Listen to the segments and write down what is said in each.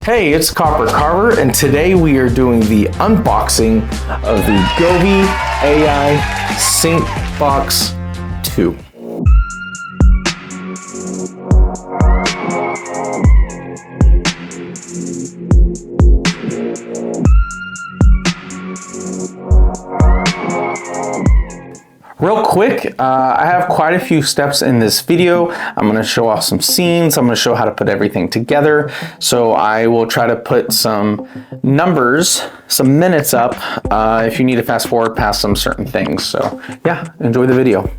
Hey, it's CopperCarver, and today we are doing the unboxing of the Govee AI Sync Box 2. Real quick, I have quite a few steps in this video. I'm going to show off some scenes. I'm going to show how to put everything together. So I will try to put some numbers, some minutes up, if you need to fast forward past some certain things. So yeah, enjoy the video.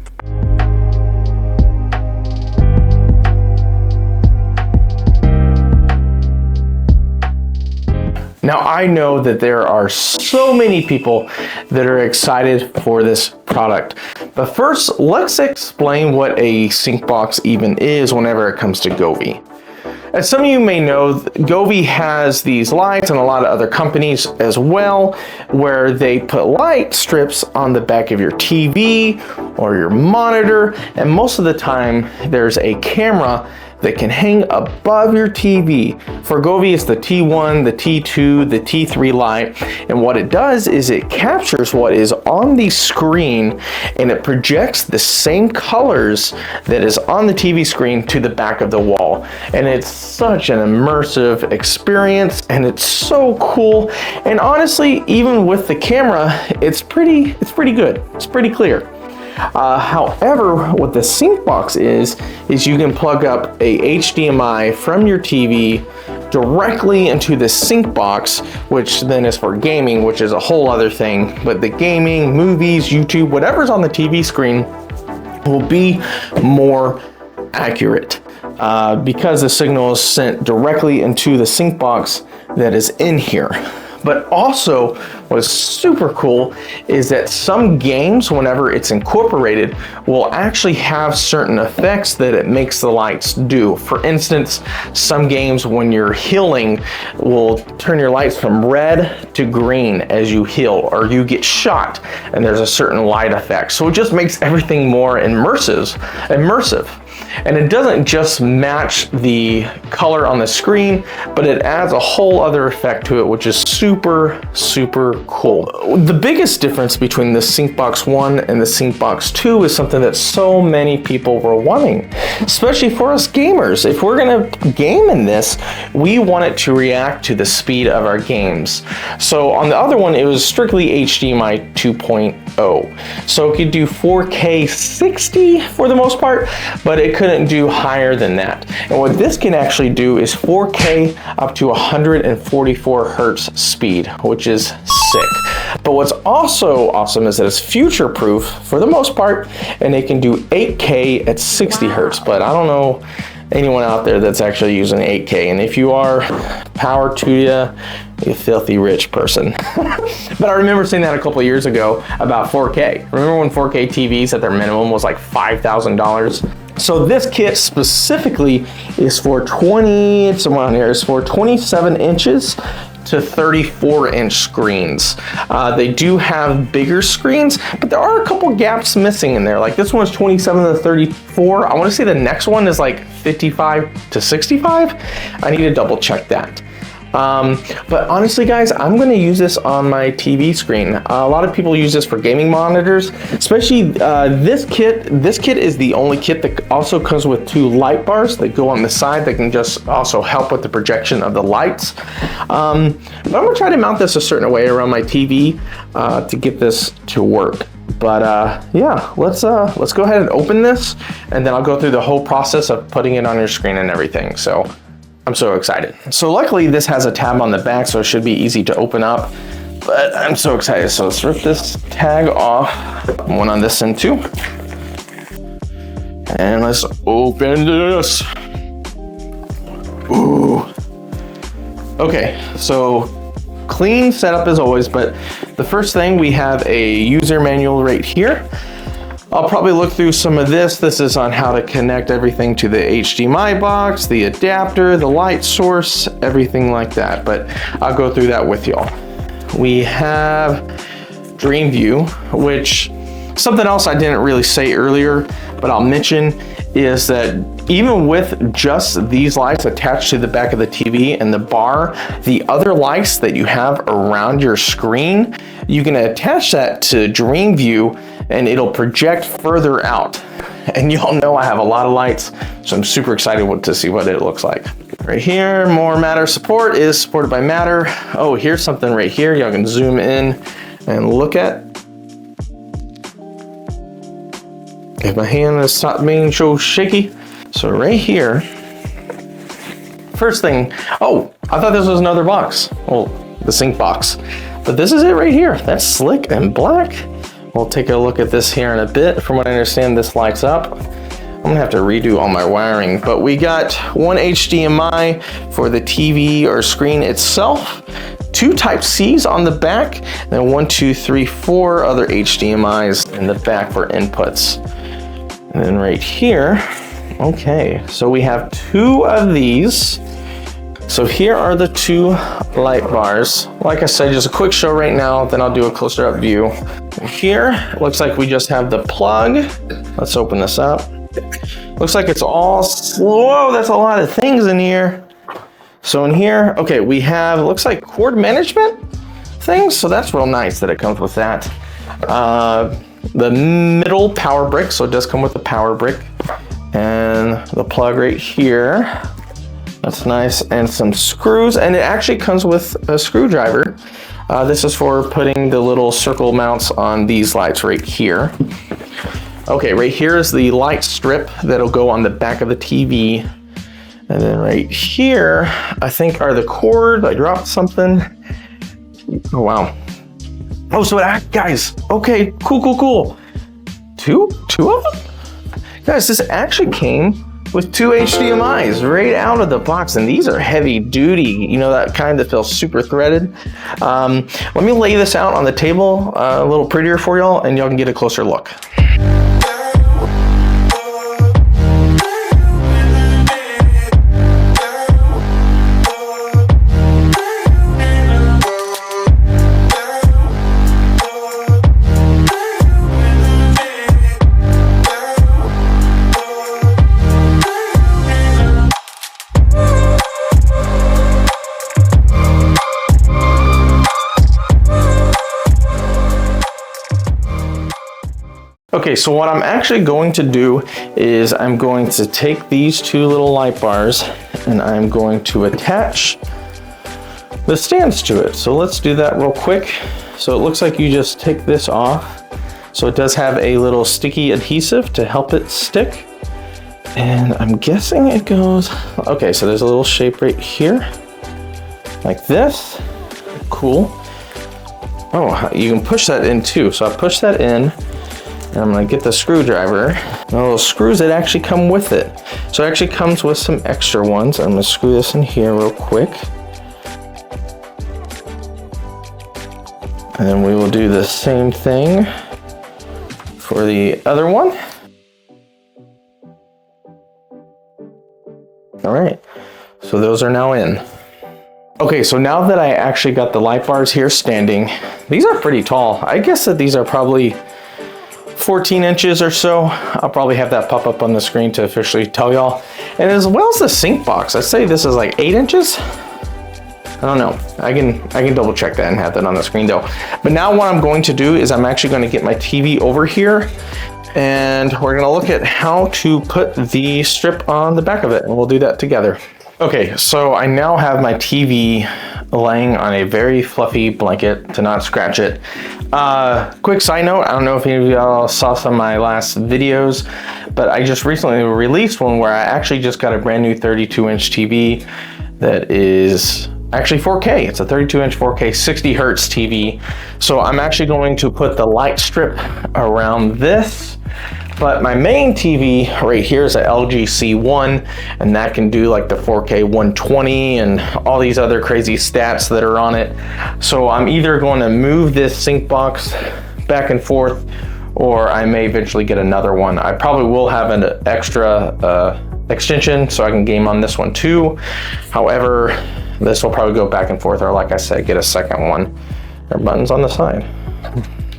Now, I know that there are so many people that are excited for this product. But first, let's explain what a sync box even is whenever it comes to Govee. As some of you may know, Govee has these lights and a lot of other companies as well, where they put light strips on the back of your TV or your monitor, and most of the time there's a camera that can hang above your TV. For Govee, it's the T1, the T2, the T3 light, and what it does is it captures what is on the screen and it projects the same colors that is on the TV screen to the back of the wall. And it's such an immersive experience, and it's so cool. And honestly, even with the camera, it's pretty good. It's pretty clear. However, what the sync box is you can plug up a HDMI from your TV directly into the sync box, which then is for gaming, which is a whole other thing. But the gaming, movies, YouTube, whatever's on the TV screen will be more accurate because the signal is sent directly into the sync box that is in here. But also, what's super cool is that some games, whenever it's incorporated, will actually have certain effects that it makes the lights do. For instance, some games, when you're healing, will turn your lights from red to green as you heal, or you get shot, and there's a certain light effect. So it just makes everything more immersive. And it doesn't just match the color on the screen, but it adds a whole other effect to it, which is super cool. The biggest difference between the Sync Box 1 and the Sync Box 2 is something that so many people were wanting, especially for us gamers. If we're gonna game in this, we want it to react to the speed of our games. So on the other one, it was strictly HDMI 2.0. So it could do 4K 60 for the most part, but it couldn't do higher than that. And what this can actually do is 4K up to 144 hertz speed, which is sick. But what's also awesome is that it's future proof for the most part, and it can do 8K at 60 hertz. But I don't know anyone out there that's actually using 8K. And if you are, power to you filthy rich person. But I remember saying that a couple of years ago about 4K. Remember when 4K TVs at their minimum was like $5,000? So this kit specifically is for 27 inches to 34-inch screens. They do have bigger screens, but there are a couple gaps missing in there. Like this one's 27 to 34. I want to say the next one is like 55 to 65. I need to double check that. But honestly, guys, I'm going to use this on my TV screen. A lot of people use this for gaming monitors, especially this kit. This kit is the only kit that also comes with 2 light bars that go on the side that can just also help with the projection of the lights. But I'm going to try to mount this a certain way around my TV to get this to work. But yeah, let's go ahead and open this, and then I'll go through the whole process of putting it on your screen and everything. So I'm so excited. So luckily this has a tab on the back, so it should be easy to open up, but I'm so excited. So let's rip this tag off, one on this end too. And let's open this. Ooh. Okay, so clean setup as always, but the first thing, we have a user manual right here. I'll probably look through some of this. This is on how to connect everything to the HDMI box, the adapter, the light source, everything like that. But I'll go through that with y'all. We have Dream View, which something else I didn't really say earlier, but I'll mention is that even with just these lights attached to the back of the TV and the bar, the other lights that you have around your screen, you can attach that to Dream View and it'll project further out. And y'all know I have a lot of lights, so I'm super excited to see what it looks like. Right here, more Matter support is supported by Matter. Oh, here's something right here y'all can zoom in and look at. If my hand has stopped being so shaky. So right here, first thing, oh, I thought this was another box. Well, the sync box, but this is it right here. That's slick and black. We'll take a look at this here in a bit. From what I understand, this lights up. I'm gonna have to redo all my wiring, but we got one HDMI for the TV or screen itself, 2 Type-Cs on the back, and 1, 2, 3, 4 other HDMIs in the back for inputs. And then right here, okay, so we have 2 of these. So here are the 2 light bars. Like I said, just a quick show right now, then I'll do a closer up view. Here, looks like we just have the plug. Let's open this up. Looks like it's all slow. That's a lot of things in here. So in here, okay, we have, looks like cord management things. So that's real nice that it comes with that. The middle power brick. So it does come with the power brick and the plug right here. That's nice. And some screws, and it actually comes with a screwdriver. This is for putting the little circle mounts on these lights right here. Okay, right here is the light strip that'll go on the back of the TV. And then right here, I think are the cords. I dropped something. Oh, wow. Oh, so guys, okay, cool. Two of them? Guys, this actually came with 2 HDMIs right out of the box, and these are heavy duty, you know, that kind that feels super threaded. Let me lay this out on the table a little prettier for y'all, and y'all can get a closer look. Okay, so what I'm actually going to do is I'm going to take these 2 little light bars and I'm going to attach the stands to it. So let's do that real quick. So it looks like you just take this off. So it does have a little sticky adhesive to help it stick. And I'm guessing it goes, okay, so there's a little shape right here, like this. Cool. Oh, you can push that in too. So I push that in. And I'm gonna get the screwdriver. The little screws that actually come with it. So it actually comes with some extra ones. I'm gonna screw this in here real quick. And then we will do the same thing for the other one. All right, so those are now in. Okay, so now that I actually got the light bars here standing, these are pretty tall. I guess that these are probably 14 inches or so. I'll probably have that pop up on the screen to officially tell y'all. And as well as the sync box, I'd say this is like 8 inches. I don't know. I can double check that and have that on the screen though. But now what I'm going to do is I'm actually going to get my TV over here and we're going to look at how to put the strip on the back of it, and we'll do that together. Okay, so I now have my TV laying on a very fluffy blanket to not scratch it. Quick side note, I don't know if any of y'all saw some of my last videos, but I just recently released one where I actually just got a brand new 32-inch TV that is actually 4K. It's a 32-inch 4K 60 hertz TV. So I'm actually going to put the light strip around this. But my main TV right here is a LG C1, and that can do like the 4K 120 and all these other crazy stats that are on it. So I'm either going to move this sync box back and forth, or I may eventually get another one. I probably will have an extra extension so I can game on this one too. However, this will probably go back and forth, or like I said, get a second one. There are buttons on the side.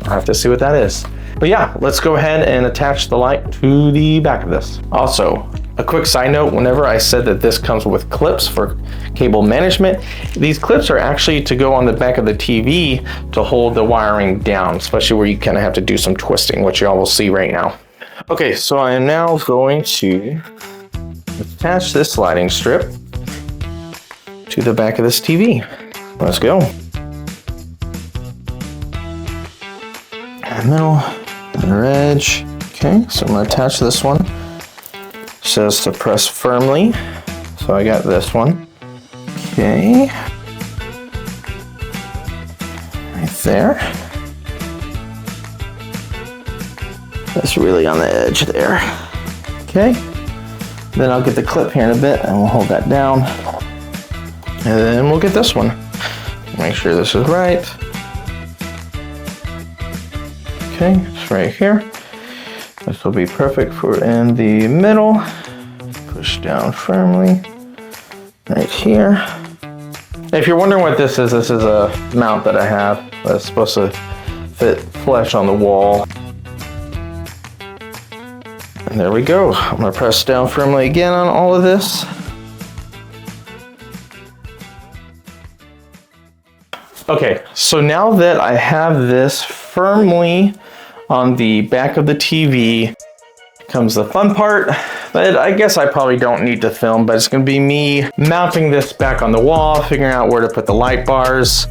I'll have to see what that is. But yeah, let's go ahead and attach the light to the back of this. Also, a quick side note, whenever I said that this comes with clips for cable management, these clips are actually to go on the back of the TV to hold the wiring down, especially where you kind of have to do some twisting, which y'all will see right now. Okay, so I am now going to attach this sliding strip to the back of this TV. Let's go. Middle, other edge. Okay, so I'm gonna attach this one. It says to press firmly, so I got this one. Okay, right there. That's really on the edge there. Okay, then I'll get the clip here in a bit and we'll hold that down. And then we'll get this one. Make sure this is right. Okay, it's right here. This will be perfect for in the middle. Push down firmly. Right here. If you're wondering what this is a mount that I have that's supposed to fit flush on the wall. And there we go. I'm gonna press down firmly again on all of this. Okay, so now that I have this firmly on the back of the TV, comes the fun part, but I guess I probably don't need to film, but it's gonna be me mounting this back on the wall, figuring out where to put the light bars,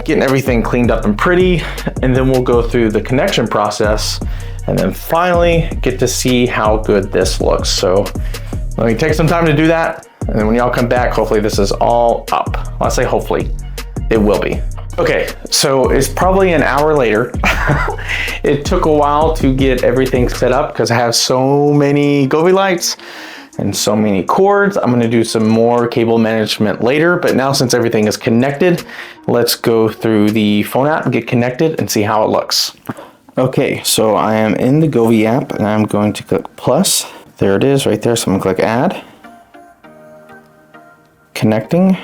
getting everything cleaned up and pretty, and then we'll go through the connection process, and then finally get to see how good this looks. So let me take some time to do that, and then when y'all come back, hopefully this is all up. Well, I say hopefully, it will be. Okay, so it's probably an hour later. It took a while to get everything set up because I have so many Govee lights and so many cords. I'm gonna do some more cable management later, but now since everything is connected, let's go through the phone app and get connected and see how it looks. Okay, so I am in the Govee app and I'm going to click plus. There it is right there, so I'm gonna click add. Connecting.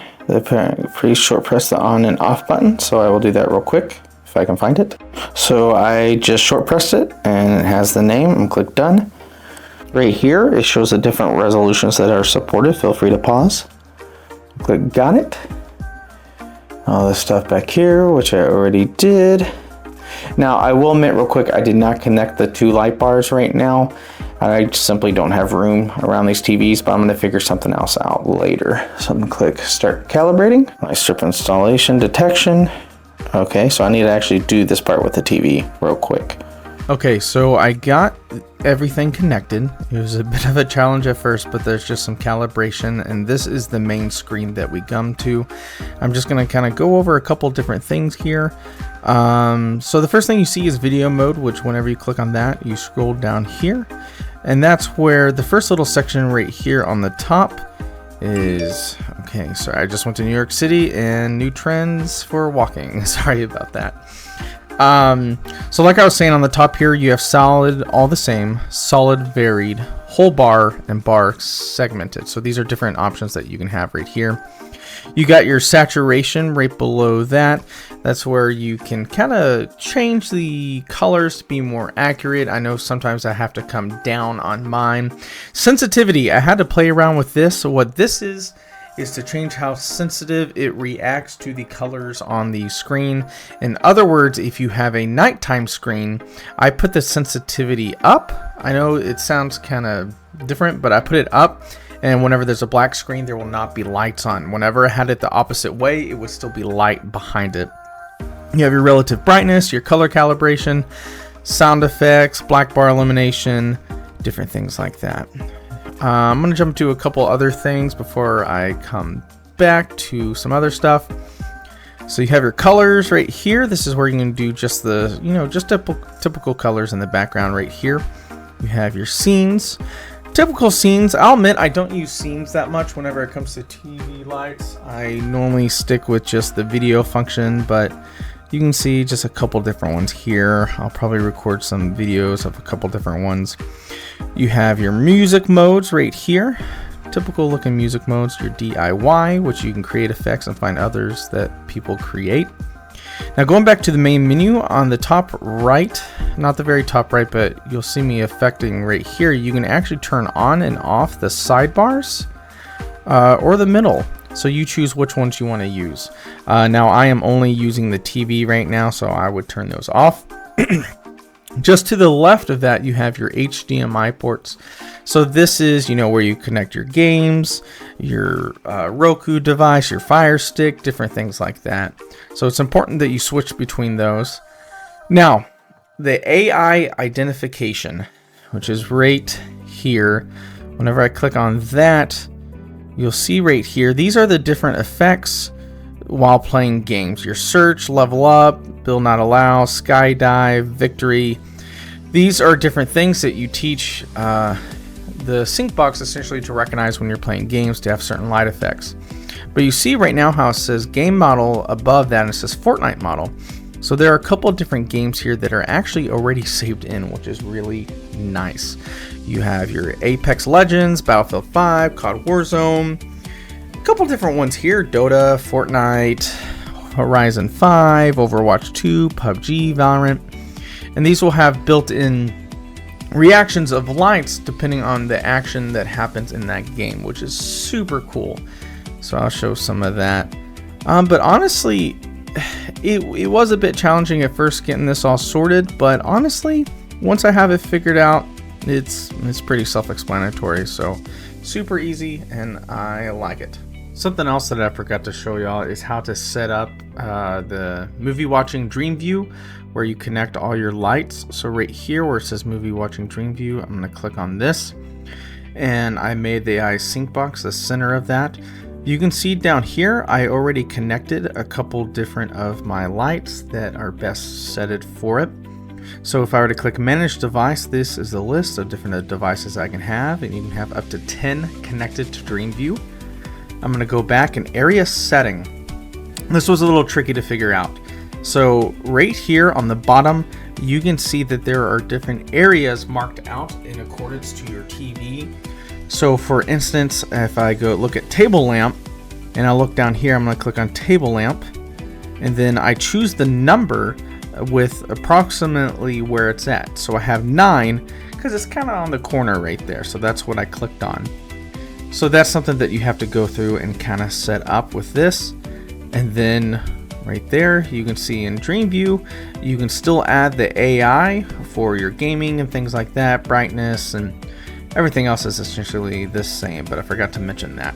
Pretty short press the on and off button, so I will do that real quick if I can find it. So I just short pressed it and it has the name and click done. Right here it shows the different resolutions that are supported. Feel free to pause. Click got it. All this stuff back here, which I already did. Now I will admit real quick, I did not connect the two light bars right now. I simply don't have room around these TVs, but I'm gonna figure something else out later. So I'm gonna click start calibrating. My strip installation detection. Okay, so I need to actually do this part with the TV real quick. Okay, so I got everything connected. It was a bit of a challenge at first, but there's just some calibration, and this is the main screen that we come to. I'm just gonna kind of go over a couple different things here. So the first thing you see is video mode, which whenever you click on that, you scroll down here. And that's where the first little section right here on the top is, okay, sorry, I just went to New York City and new trends for walking. Sorry about that. So like I was saying on the top here, you have solid, all the same, solid, varied, whole bar, and bar segmented. So these are different options that you can have right here. You got your saturation right below that. That's where you can kind of change the colors to be more accurate. I know sometimes I have to come down on mine. Sensitivity, I had to play around with this. So what this is to change how sensitive it reacts to the colors on the screen. In other words, if you have a nighttime screen, I put the sensitivity up. I know it sounds kind of different, but I put it up. And whenever there's a black screen, there will not be lights on. Whenever I had it the opposite way, it would still be light behind it. You have your relative brightness, your color calibration, sound effects, black bar elimination, different things like that. I'm going to jump to a couple other things before I come back to some other stuff. So you have your colors right here. This is where you can do just the, just typical colors in the background right here. You have your scenes. Typical scenes, I'll admit I don't use scenes that much whenever it comes to TV lights. I normally stick with just the video function, but you can see just a couple different ones here. I'll probably record some videos of a couple different ones. You have your music modes right here. Typical looking music modes, your DIY, which you can create effects and find others that people create. Now going back to the main menu on the top right, not the very top right, but you'll see me affecting right here. You can actually turn on and off the sidebars or the middle. So you choose which ones you want to use. Now I am only using the TV right now, so I would turn those off. Just to the left of that, you have your HDMI ports. So this is, where you connect your games, your Roku device, your Fire Stick, different things like that. So it's important that you switch between those. Now, the AI identification, which is right here. Whenever I click on that, you'll see right here, these are the different effects while playing games. Your search, level up, build not allow, skydive, victory. These are different things that you teach the Sync Box essentially to recognize when you're playing games to have certain light effects. But you see right now how it says game model above that, and it says Fortnite model. So there are a couple of different games here that are actually already saved in, which is really nice. You have your Apex Legends, Battlefield 5, COD Warzone, a couple different ones here, Dota, Fortnite, Horizon 5, Overwatch 2, PUBG, Valorant. And these will have built-in reactions of lights depending on the action that happens in that game, which is super cool. So I'll show some of that. But honestly, it was a bit challenging at first getting this all sorted, but honestly, once I have it figured out, it's pretty self-explanatory. So super easy, and I like it. Something else that I forgot to show y'all is how to set up the movie watching dream view, where you connect all your lights. So right here where it says movie watching dream view, I'm going to click on this, and I made the AI Sync Box the center of that. You can see down here I already connected a couple different of my lights that are best set for it. So if I were to click manage device, this is the list of different devices I can have, and you can have up to 10 connected to dream view. I'm going to go back in area setting. This was a little tricky to figure out. So right here on the bottom, you can see that there are different areas marked out in accordance to your TV. So for instance, if I go look at table lamp and I look down here, I'm going to click on table lamp, and then I choose the number with approximately where it's at. So I have 9 because it's kind of on the corner right there. So that's what I clicked on. So that's something that you have to go through and kind of set up with this. And then right there, you can see in dream view, you can still add the AI for your gaming and things like that, brightness, and everything else is essentially the same, but I forgot to mention that.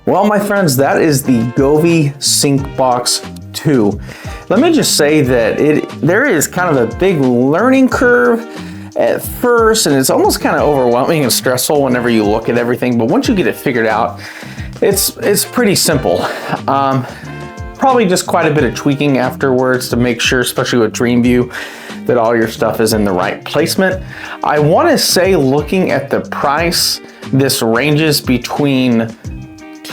Well, my friends, that is the Govee Sync Box 2. Let me just say that there is kind of a big learning curve at first, and it's almost kind of overwhelming and stressful whenever you look at everything, but once you get it figured out, it's pretty simple. Probably just quite a bit of tweaking afterwards to make sure, especially with Dream View, that all your stuff is in the right placement. I want to say, looking at the price, this ranges between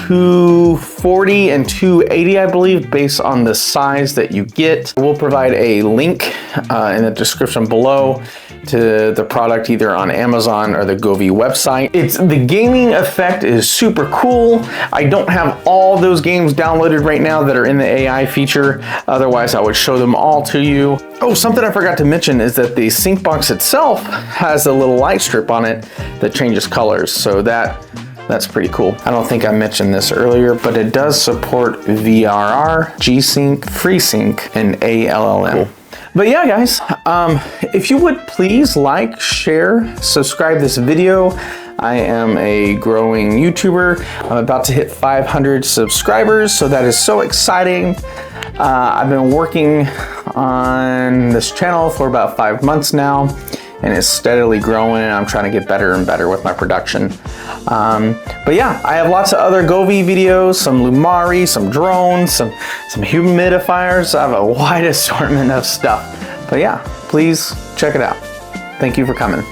$240 and $280, I believe, based on the size that you get. We'll provide a link in the description below to the product, either on Amazon or the Govee website. The gaming effect is super cool. I don't have all those games downloaded right now that are in the AI feature. Otherwise, I would show them all to you. Oh, something I forgot to mention is that the Sync Box itself has a little light strip on it that changes colors. So that's pretty cool. I don't think I mentioned this earlier, but it does support VRR, G-Sync, FreeSync, and ALLM. Cool. But yeah, guys, if you would please like, share, subscribe this video. I am a growing YouTuber. I'm about to hit 500 subscribers, so that is so exciting. I've been working on this channel for about 5 months now, and it's steadily growing, and I'm trying to get better and better with my production. But yeah, I have lots of other Govee videos, some Lumari, some drones, some humidifiers. I have a wide assortment of stuff. But yeah, please check it out. Thank you for coming.